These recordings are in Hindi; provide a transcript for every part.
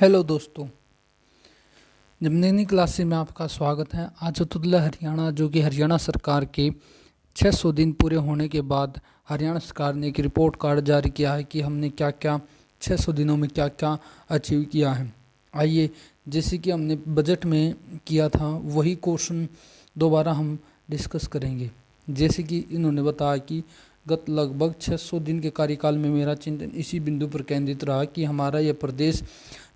हेलो दोस्तों, जमदीनी क्लासेस में आपका स्वागत है। आज अतुल्य हरियाणा जो कि हरियाणा सरकार के 600 दिन पूरे होने के बाद हरियाणा सरकार ने एक रिपोर्ट कार्ड जारी किया है कि हमने क्या क्या 600 दिनों में क्या क्या अचीव किया है। आइए, जैसे कि हमने बजट में किया था वही क्वेश्चन दोबारा हम डिस्कस करेंगे। जैसे कि इन्होंने बताया कि गत लगभग 600 दिन के कार्यकाल में मेरा चिंतन इसी बिंदु पर केंद्रित रहा कि हमारा यह प्रदेश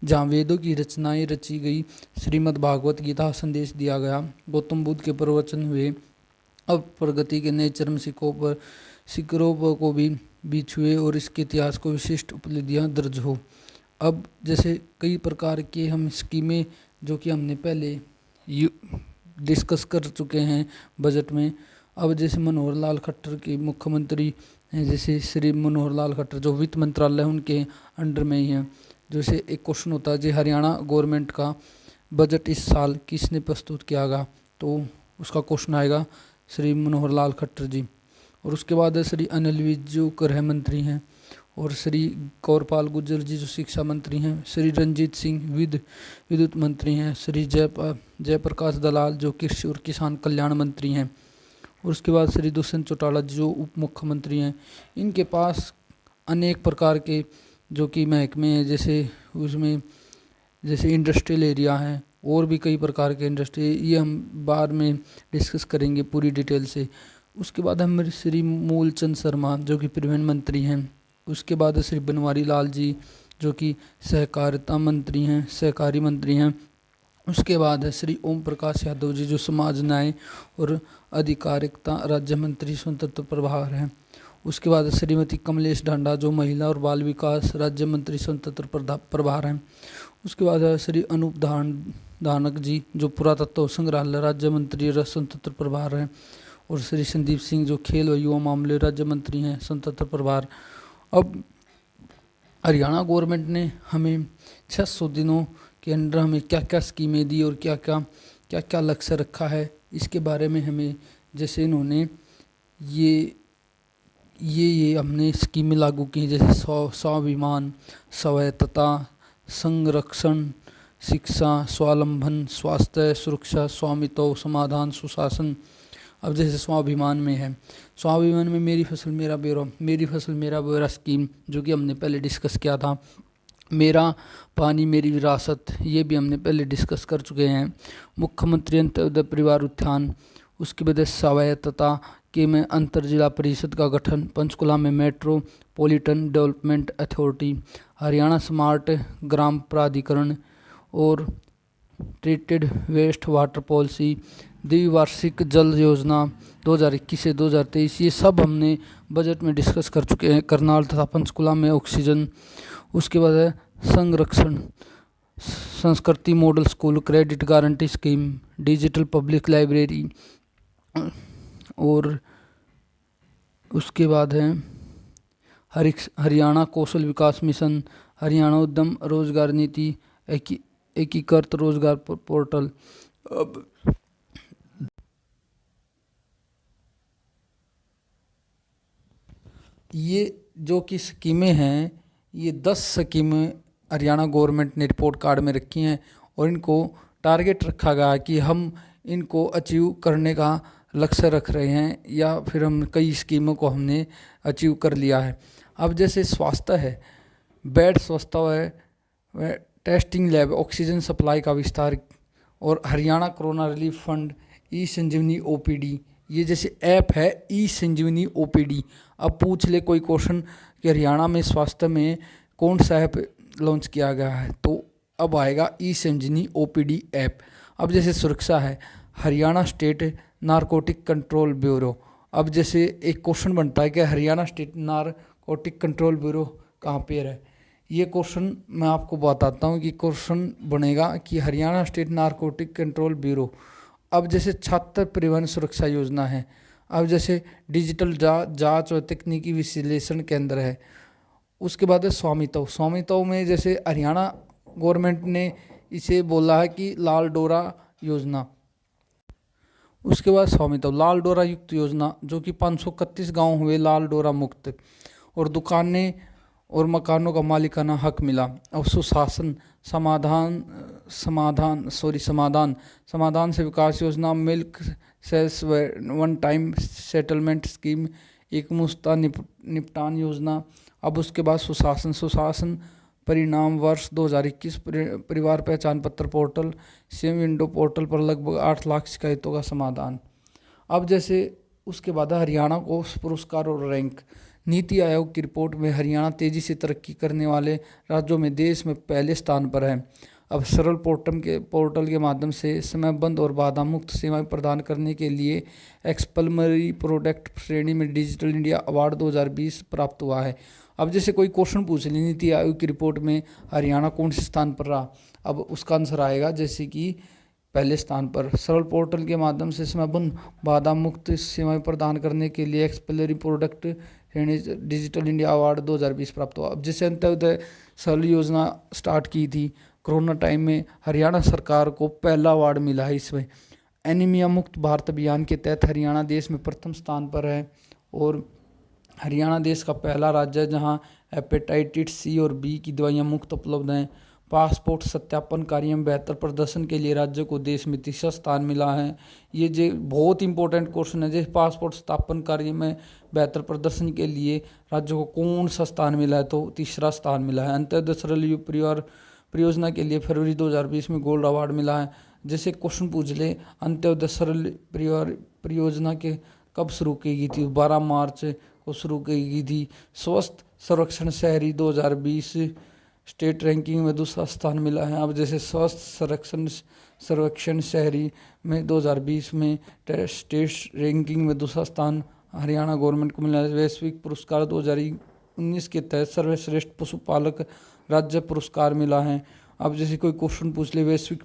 जहाँ वेदों की रचनाएं रची गई, श्रीमद् भागवत गीता संदेश दिया गया, गौतम बुद्ध के प्रवचन हुए, अब प्रगति के नए चरम शिखरों को भी छुए और इसके इतिहास को विशिष्ट उपलब्धियाँ दर्ज हो। अब जैसे कई प्रकार के हम स्कीमें जो कि हमने पहले डिस्कस कर चुके हैं बजट में। अब जैसे मनोहर लाल खट्टर के मुख्यमंत्री हैं, जैसे श्री मनोहर लाल खट्टर जो वित्त मंत्रालय उनके अंडर में ही हैं। जैसे एक क्वेश्चन होता है जी, हरियाणा गवर्नमेंट का बजट इस साल किसने प्रस्तुत किया गया, तो उसका क्वेश्चन आएगा श्री मनोहर लाल खट्टर जी। और उसके बाद श्री अनिल विज जो गृह मंत्री हैं, और श्री कौरपाल गुर्जर जी जो शिक्षा मंत्री हैं, श्री रंजीत सिंह विद्युत मंत्री हैं, श्री जयप्रकाश दलाल जो कृषि और किसान कल्याण मंत्री हैं, और उसके बाद श्री दुष्यंत चौटाला जो उप मुख्यमंत्री हैं। इनके पास अनेक प्रकार के जो कि महकमे हैं, जैसे उसमें जैसे इंडस्ट्रियल एरिया है और भी कई प्रकार के इंडस्ट्री, ये हम बाद में डिस्कस करेंगे पूरी डिटेल से। उसके बाद हम श्री मूलचंद शर्मा जो कि परिवहन मंत्री हैं, उसके बाद श्री बनवारी लाल जी जो कि सहकारिता मंत्री हैं, सहकारी मंत्री हैं। उसके बाद है श्री ओम प्रकाश यादव जी जो समाज न्याय और अधिकारिता राज्य मंत्री स्वतंत्र प्रभार हैं। उसके बाद श्रीमती कमलेश ढांडा जो महिला और बाल विकास राज्य मंत्री स्वतंत्र प्रभार हैं। उसके बाद है श्री अनूप धानक जी जो पुरातत्व संग्रहालय राज्य मंत्री स्वतंत्र प्रभार हैं, और श्री संदीप सिंह जो खेल व युवा मामले राज्य मंत्री हैं स्वतंत्र प्रभार। अब हरियाणा गवर्नमेंट ने हमें 600 दिनों के अंदर हमें क्या क्या स्कीमें दी और क्या क्या लक्ष्य रखा है, इसके बारे में हमें जैसे इन्होंने ये हमने स्कीमें लागू की, जैसे स्वाभिमान, स्वायत्तता, संरक्षण, शिक्षा, स्वावलंबन, स्वास्थ्य, सुरक्षा, स्वामित्व, समाधान, सुशासन। अब जैसे स्वाभिमान में है, स्वाभिमान में मेरी फसल मेरा ब्यौरा स्कीम जो कि हमने पहले डिस्कस किया था। मेरा पानी मेरी विरासत, ये भी हमने पहले डिस्कस कर चुके हैं। मुख्यमंत्री अंत्योदय परिवार उत्थान, उसकी वजह स्वायत्तता के में अंतर जिला परिषद का गठन, पंचकुला में metropolitan development authority, Haryana smart ग्राम प्राधिकरण और ट्रीटेड वेस्ट वाटर पॉलिसी, द्विवार्षिक जल योजना 2021 से 2023, ये सब हमने बजट में डिस्कस कर चुके हैं। करनाल तथा पंचकुला में ऑक्सीजन। उसके बाद है संरक्षण, संस्कृति model school, credit guarantee scheme, digital public library, और उसके बाद है हरियाणा कौशल विकास मिशन, हरियाणा उद्यम रोजगार नीति, एकीकृत रोजगार पोर्टल। अब ये जो कि स्कीमें हैं, ये 10 स्कीमें हरियाणा गवर्नमेंट ने रिपोर्ट कार्ड में रखी हैं, और इनको टारगेट रखा गया कि हम इनको अचीव करने का लक्ष्य रख रहे हैं, या फिर हम कई स्कीमों को हमने अचीव कर लिया है। अब जैसे स्वास्थ्य है, बेड व्यवस्था है, टेस्टिंग लैब, ऑक्सीजन सप्लाई का विस्तार, और हरियाणा कोरोना रिलीफ फंड, ई संजीवनी ओपीडी, ये जैसे ऐप है ई संजीवनी ओपीडी। अब पूछ ले कोई क्वेश्चन कि हरियाणा में स्वास्थ्य में कौन सा ऐप लॉन्च किया गया है, तो अब आएगा ई संजीवनी ओपीडी ऐप। अब जैसे सुरक्षा है, Haryana state narcotic control bureau. अब जैसे एक क्वेश्चन बनता है कि Haryana state narcotic control bureau कहाँ पर है, ये क्वेश्चन मैं आपको बताता हूँ कि क्वेश्चन बनेगा कि Haryana state narcotic control bureau. अब जैसे छात्र परिवहन सुरक्षा योजना है। अब जैसे डिजिटल जांच और तकनीकी विश्लेषण केंद्र है। उसके बाद है स्वामित्व में जैसे हरियाणा गवर्नमेंट ने इसे बोला है कि लाल डोरा योजना। उसके बाद स्वामित्व लाल डोरा युक्त योजना जो कि 531 गांव हुए लाल डोरा मुक्त, और दुकानें और मकानों का मालिकाना हक मिला। अब सुशासन, समाधान से विकास योजना, milk sales one time settlement scheme, एक मुश्ता निपटान योजना। अब उसके बाद सुशासन परिणाम वर्ष 2021, परिवार पहचान पत्र पोर्टल, सीएम विंडो पोर्टल पर लगभग 8 लाख शिकायतों का समाधान। अब जैसे उसके बाद हरियाणा को पुरस्कार और रैंक। नीति आयोग की रिपोर्ट में हरियाणा तेजी से तरक्की करने वाले राज्यों में देश में पहले स्थान पर है। अब सरल पोर्टल के माध्यम से समयबद्ध और बाधा मुक्त सेवाएं प्रदान करने के लिए एक्सप्लमरी प्रोडक्ट श्रेणी में डिजिटल इंडिया अवार्ड 2020 प्राप्त हुआ है। अब जैसे कोई क्वेश्चन पूछ ले, नीति आयोग की रिपोर्ट में हरियाणा कौन से स्थान पर रहा, अब उसका आंसर आएगा जैसे कि पहले स्थान पर। सरल पोर्टल के माध्यम से समयबद्ध बाधा मुक्त सेवाएं प्रदान करने के लिए एक्सप्लरी प्रोडक्ट श्रेणी डिजिटल इंडिया अवार्ड 2020 प्राप्त हुआ। अब जैसे अंत्योदय सरल योजना स्टार्ट की थी कोरोना टाइम में, हरियाणा सरकार को पहला अवार्ड मिला है इसमें। एनीमिया मुक्त भारत अभियान के तहत हरियाणा देश में प्रथम स्थान पर है और हरियाणा देश का पहला राज्य है जहां हेपेटाइटिस सी और बी की दवाइयां मुफ्त उपलब्ध हैं। पासपोर्ट सत्यापन कार्य में बेहतर प्रदर्शन के लिए राज्य को देश में तीसरा स्थान मिला है। ये जो बहुत इंपॉर्टेंट क्वेश्चन है, जैसे पासपोर्ट सत्यापन कार्य में बेहतर प्रदर्शन के लिए राज्य को कौन सा स्थान मिला है, तो तीसरा स्थान मिला है। अंत्योदय सरल परियोजना के लिए फरवरी 2020 में गोल्ड अवार्ड मिला है। जैसे क्वेश्चन पूछ ले, अंत्योदय सरल परियोजना के कब शुरू की गई थी, 12 मार्च को शुरू की गई थी। स्वस्थ सर्वेक्षण शहरी 2020 स्टेट रैंकिंग में दूसरा स्थान मिला है। अब जैसे स्वस्थ सर्वेक्षण शहरी में 2020 में स्टेट रैंकिंग में दूसरा स्थान हरियाणा गवर्नमेंट को मिला है। वैश्विक पुरस्कार 2019 के तहत सर्वश्रेष्ठ पशुपालक राज्य पुरस्कार मिला है। अब जैसे कोई क्वेश्चन पूछ ले, वैश्विक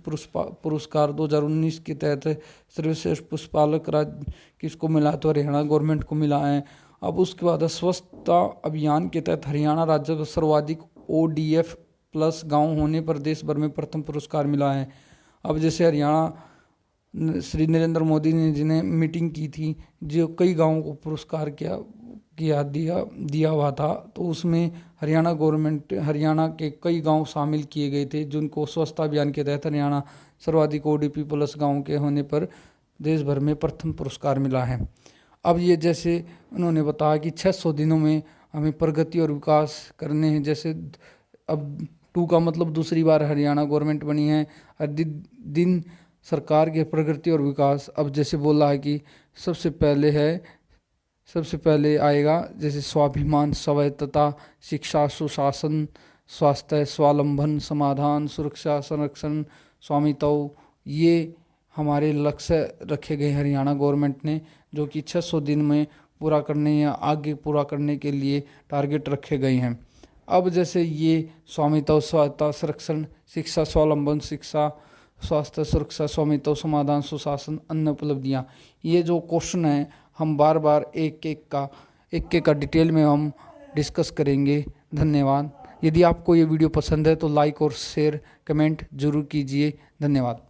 पुरस्कार 2019 के तहत सर्वश्रेष्ठ पशुपालक राज्य किसको मिला, तो हरियाणा गवर्नमेंट को मिला है। अब उसके बाद स्वच्छता अभियान के तहत हरियाणा राज्य को सर्वाधिक ODF प्लस गांव होने पर देश भर में प्रथम पुरस्कार मिला है। अब जैसे हरियाणा श्री नरेंद्र मोदी ने जिन्हें मीटिंग की थी, जो कई गांवों को पुरस्कार दिया हुआ था, तो उसमें हरियाणा के कई गांव शामिल किए गए थे जिनको स्वच्छता अभियान के तहत हरियाणा सर्वाधिक ODP प्लस गाँव के होने पर देश भर में प्रथम पुरस्कार मिला है। अब ये जैसे उन्होंने बताया कि 600 दिनों में हमें प्रगति और विकास करने हैं। जैसे अब 2 का मतलब दूसरी बार हरियाणा गवर्नमेंट बनी है, हर दिन सरकार के प्रगति और विकास। अब जैसे बोला है कि सबसे पहले आएगा जैसे स्वाभिमान, स्वायत्तता, शिक्षा, सुशासन, स्वास्थ्य, स्वावलंबन, समाधान, सुरक्षा, संरक्षण, स्वामित्व। ये हमारे लक्ष्य रखे गए हरियाणा गवर्नमेंट ने, जो कि 600 दिन में पूरा करने या आगे पूरा करने के लिए टारगेट रखे गए हैं। अब जैसे ये स्वामित्व, स्वायत्तता, संरक्षण, शिक्षा, स्वावलंबन, शिक्षा, स्वास्थ्य, सुरक्षा, स्वामित्व, समाधान, सुशासन, अन्य उपलब्धियाँ, ये जो क्वेश्चन है हम बार बार एक का डिटेल में हम डिस्कस करेंगे। धन्यवाद। यदि आपको ये वीडियो पसंद है तो लाइक और शेयर कमेंट जरूर कीजिए। धन्यवाद।